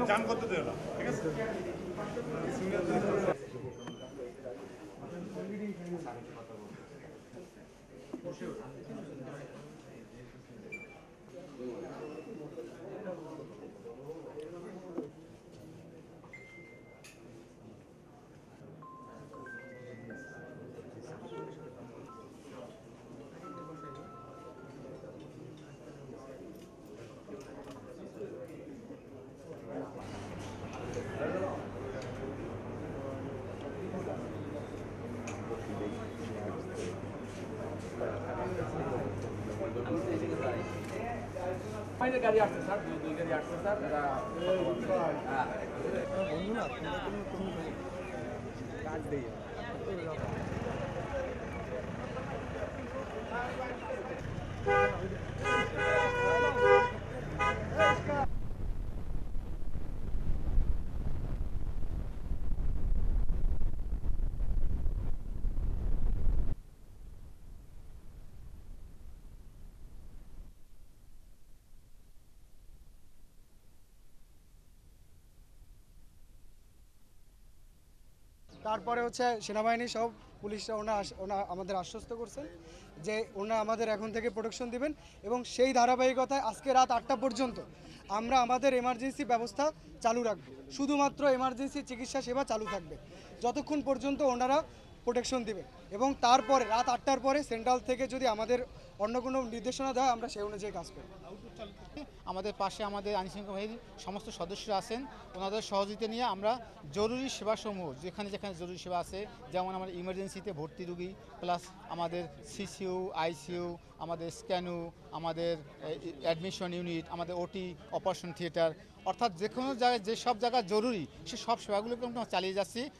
জাম করতে দেয় না, ঠিক আছে? গাড়ি আসছে স্যার, দুই গাড়ি আসছে স্যার। বন্ধু না কাজ দিয়ে তারপরে হচ্ছে সেনাবাহিনী সব পুলিশরা ওনা আমাদের আশ্বস্ত করছেন যে ওনা আমাদের এখন থেকে প্রোটেকশন দিবেন এবং সেই ধারাবাহিকতায় আজকে রাত 8টা পর্যন্ত আমরা আমাদের এমার্জেন্সি ব্যবস্থা চালু রাখব। শুধুমাত্র এমার্জেন্সি চিকিৎসা সেবা চালু থাকবে যতক্ষণ পর্যন্ত ওনারা প্রোটেকশন দিবেন এবং তারপরে রাত 8টার পরে সেন্ট্রাল থেকে যদি আমাদের অন্য কোনো নির্দেশনা দেয় আমরা সেই অনুযায়ী কাজ করব। আমাদের পাশে আমাদের আইনশৃঙ্খলা বাহিনীর সমস্ত সদস্যরা আছেন, ওনাদের সহযোগিতা নিয়ে আমরা জরুরি সেবাসমূহ যেখানে যেখানে জরুরি সেবা আছে, যেমন আমাদের ইমার্জেন্সিতে ভর্তি রুগী, প্লাস আমাদের সিসিইউ, আইসিইউ, আমাদের স্ক্যানু, আমাদের অ্যাডমিশন ইউনিট, আমাদের ওটি, অপারেশন থিয়েটার, অর্থাৎ যে কোনো জায়গায় যেসব জায়গা জরুরি সে সব সেবাগুলোকে আমরা চালিয়ে যাচ্ছি